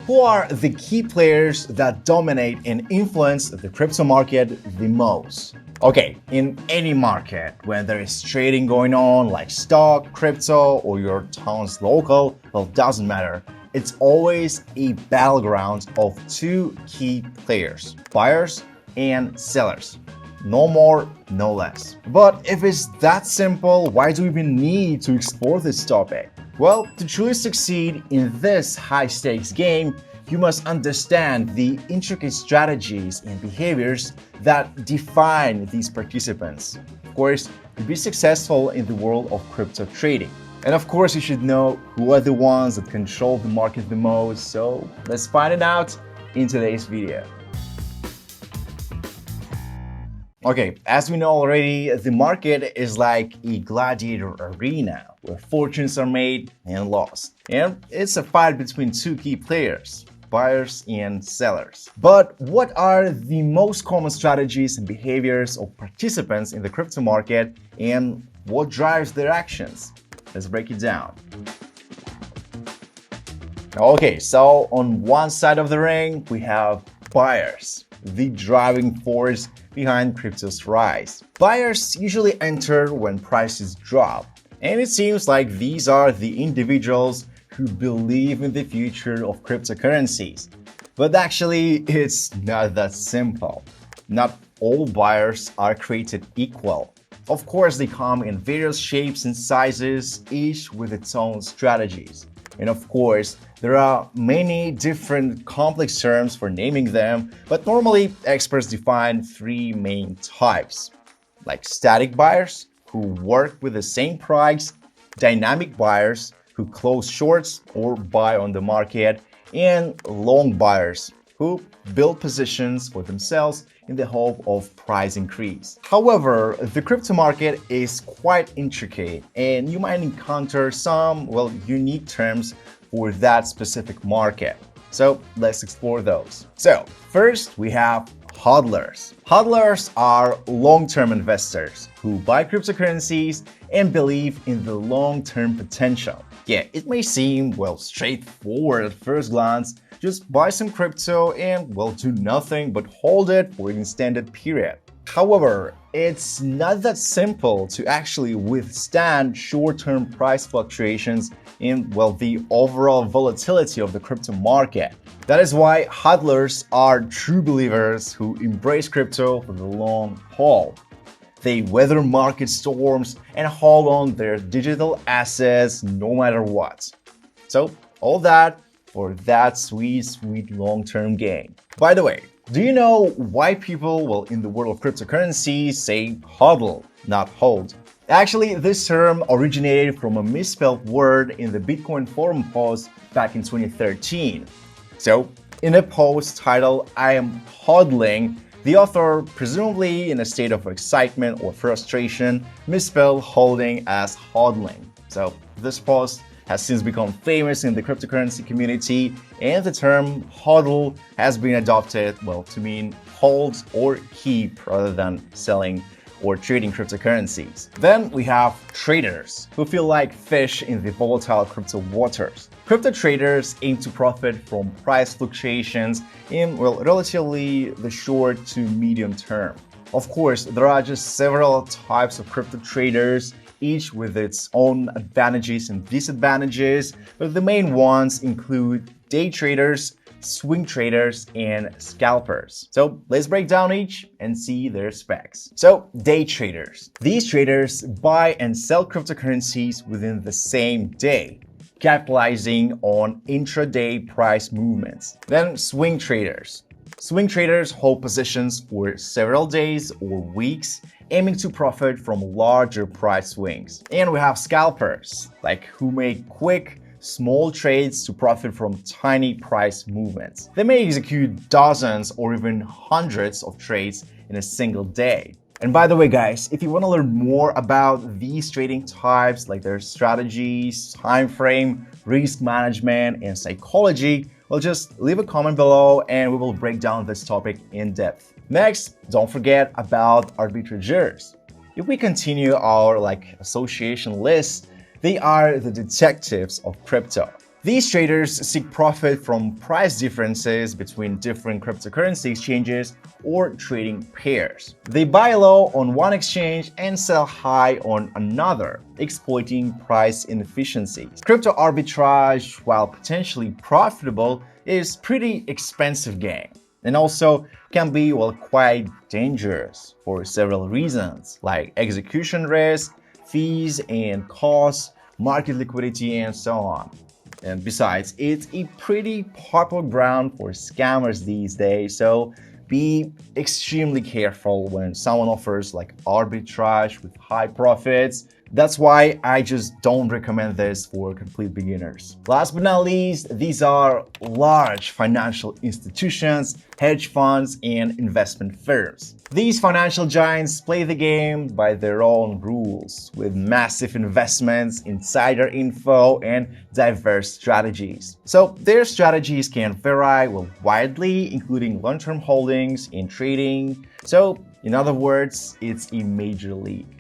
Who are the key players that dominate and influence the crypto market the most? Okay, in any market, when there is trading going on like stock, crypto, or your town's local, well, doesn't matter. It's always a battleground of two key players, buyers and sellers. No more, no less. But if it's that simple, why do we even need to explore this topic? Well, to truly succeed in this high-stakes game, you must understand the intricate strategies and behaviors that define these participants. Of course, to be successful in the world of crypto trading. And of course, you should know who are the ones that control the market the most. So let's find it out in today's video. Okay, as we know already, the market is like a gladiator arena where fortunes are made and lost. And it's a fight between two key players, buyers and sellers. But what are the most common strategies and behaviors of participants in the crypto market, and what drives their actions? Let's break it down. Okay, so on one side of the ring, we have buyers, the driving force behind crypto's rise. Buyers usually enter when prices drop, and it seems like these are the individuals who believe in the future of cryptocurrencies. But actually, it's not that simple. Not all buyers are created equal. Of course, they come in various shapes and sizes, each with its own strategies. And of course, there are many different complex terms for naming them, but normally experts define three main types, like static buyers, who work with the same price, dynamic buyers, who close shorts or buy on the market, and long buyers, who build positions for themselves in the hope of price increase. However, the crypto market is quite intricate, and you might encounter some, well, unique terms for that specific market. So let's explore those. So first, we have hodlers. Hodlers are long-term investors who buy cryptocurrencies and believe in the long-term potential. Yeah, it may seem, well, straightforward at first glance. Just buy some crypto and, well, do nothing but hold it for an extended period. However, it's not that simple to actually withstand short-term price fluctuations in, well, the overall volatility of the crypto market. That is why hodlers are true believers who embrace crypto for the long haul. They weather market storms and hold on their digital assets no matter what. So, all that for that sweet, sweet long-term gain. By the way, do you know why people, well, in the world of cryptocurrencies say hodl, not hold? Actually, this term originated from a misspelled word in the Bitcoin forum post back in 2013. So, in a post titled, "I am hodling," the author, presumably in a state of excitement or frustration, misspelled holding as hodling. So, this post has since become famous in the cryptocurrency community, and the term hodl has been adopted, well, to mean hold or keep rather than selling or trading cryptocurrencies. Then we have traders who feel like fish in the volatile crypto waters. Crypto traders aim to profit from price fluctuations in, well, relatively the short to medium term. Of course, there are just several types of crypto traders, each with its own advantages and disadvantages, but the main ones include day traders, swing traders, and scalpers. So let's break down each and see their specs. So day traders. These traders buy and sell cryptocurrencies within the same day, capitalizing on intraday price movements. Then swing traders. Swing traders hold positions for several days or weeks, aiming to profit from larger price swings. And we have scalpers, like who make quick, small trades to profit from tiny price movements. They may execute dozens or even hundreds of trades in a single day. And by the way, guys, if you want to learn more about these trading types, like their strategies, time frame, risk management, and psychology, well, just leave a comment below and we will break down this topic in depth. Next, don't forget about arbitrageurs. If we continue our association list, they are the detectives of crypto. These traders seek profit from price differences between different cryptocurrency exchanges or trading pairs. They buy low on one exchange and sell high on another, exploiting price inefficiencies. Crypto arbitrage, while potentially profitable, is pretty expensive game, and also can be, well, quite dangerous for several reasons, like execution risk, fees and costs, market liquidity, and so on. And besides, it's a pretty popular ground for scammers these days, so be extremely careful when someone offers like arbitrage with high profits. That's why I just don't recommend this for complete beginners. Last but not least, these are large financial institutions, hedge funds, and investment firms. These financial giants play the game by their own rules, with massive investments, insider info, and diverse strategies. So their strategies can vary widely, including long-term holdings in trading. So in other words, it's a major league.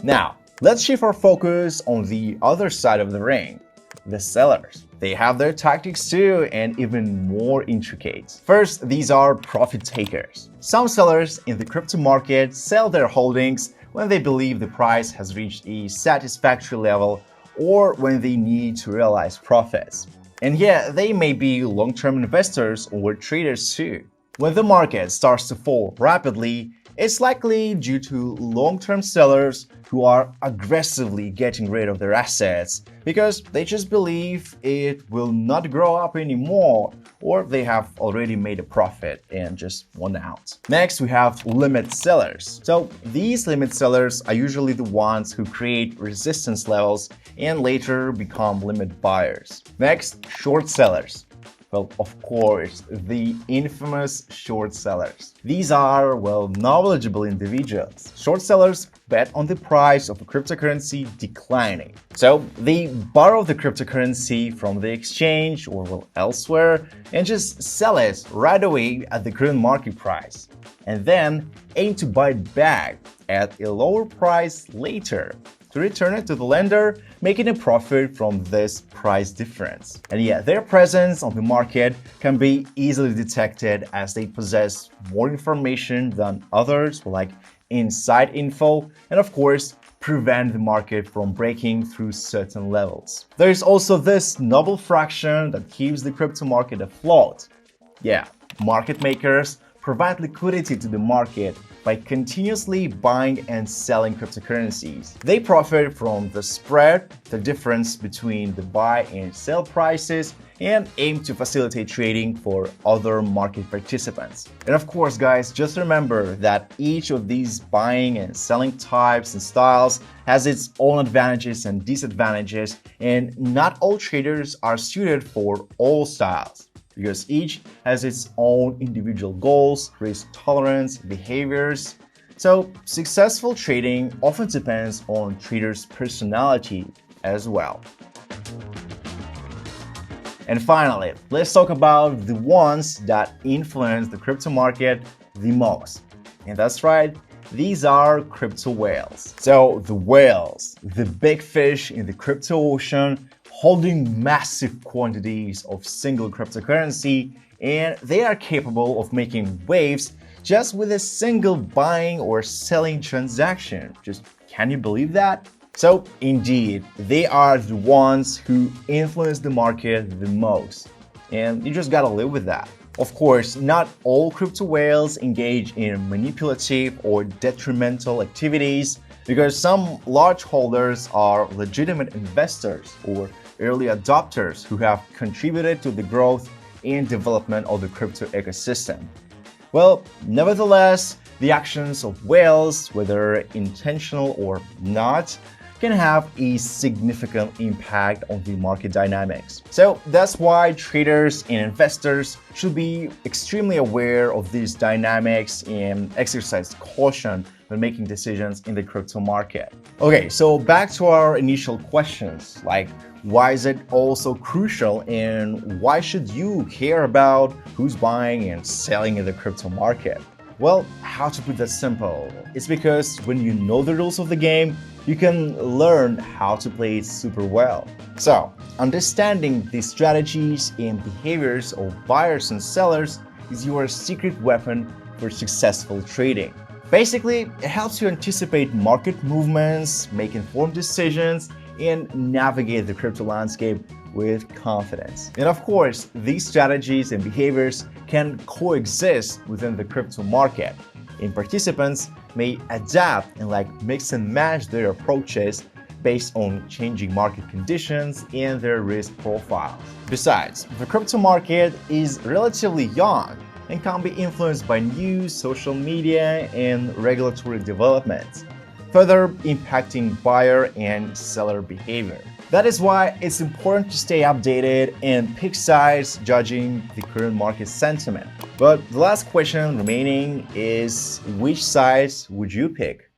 Now, let's shift our focus on the other side of the ring, the sellers. They have their tactics too, and even more intricate. First, these are profit takers. Some sellers in the crypto market sell their holdings when they believe the price has reached a satisfactory level or when they need to realize profits. And yeah, they may be long-term investors or traders too. When the market starts to fall rapidly, it's likely due to long-term sellers who are aggressively getting rid of their assets because they just believe it will not grow up anymore, or they have already made a profit and just want out. Next, we have limit sellers. So these limit sellers are usually the ones who create resistance levels and later become limit buyers. Next, short sellers. Well, of course, the infamous short sellers. These are, knowledgeable individuals. Short sellers bet on the price of a cryptocurrency declining. So they borrow the cryptocurrency from the exchange or elsewhere and just sell it right away at the current market price, and then aim to buy it back at a lower price later to return it to the lender, making a profit from this price difference. And yeah, their presence on the market can be easily detected as they possess more information than others, like inside info, and of course, prevent the market from breaking through certain levels. There is also this noble fraction that keeps the crypto market afloat. Yeah, market makers provide liquidity to the market by continuously buying and selling cryptocurrencies. They profit from the spread, the difference between the buy and sell prices, and aim to facilitate trading for other market participants. And of course, guys, just remember that each of these buying and selling types and styles has its own advantages and disadvantages, and not all traders are suited for all styles, because each has its own individual goals, risk tolerance, behaviors. So successful trading often depends on traders' personality as well. And finally, let's talk about the ones that influence the crypto market the most. And that's right, these are crypto whales. So the whales, the big fish in the crypto ocean, holding massive quantities of single cryptocurrency, and they are capable of making waves just with a single buying or selling transaction. Just, can you believe that? So indeed, they are the ones who influence the market the most, and you just gotta live with that. Of course, not all crypto whales engage in manipulative or detrimental activities, because some large holders are legitimate investors or early adopters who have contributed to the growth and development of the crypto ecosystem. Well, nevertheless, the actions of whales, whether intentional or not, can have a significant impact on the market dynamics. So that's why traders and investors should be extremely aware of these dynamics and exercise caution when making decisions in the crypto market. Okay, so back to our initial questions, like why is it also crucial and why should you care about who's buying and selling in the crypto market? Well, how to put that simple? It's because when you know the rules of the game, you can learn how to play it super well. So, understanding the strategies and behaviors of buyers and sellers is your secret weapon for successful trading. Basically, it helps you anticipate market movements, make informed decisions, and navigate the crypto landscape with confidence. And of course, these strategies and behaviors can coexist within the crypto market, and participants may adapt and mix and match their approaches based on changing market conditions and their risk profiles. Besides, the crypto market is relatively young and can be influenced by news, social media, and regulatory developments, further impacting buyer and seller behavior. That is why it's important to stay updated and pick sides judging the current market sentiment. But the last question remaining is, which sides would you pick?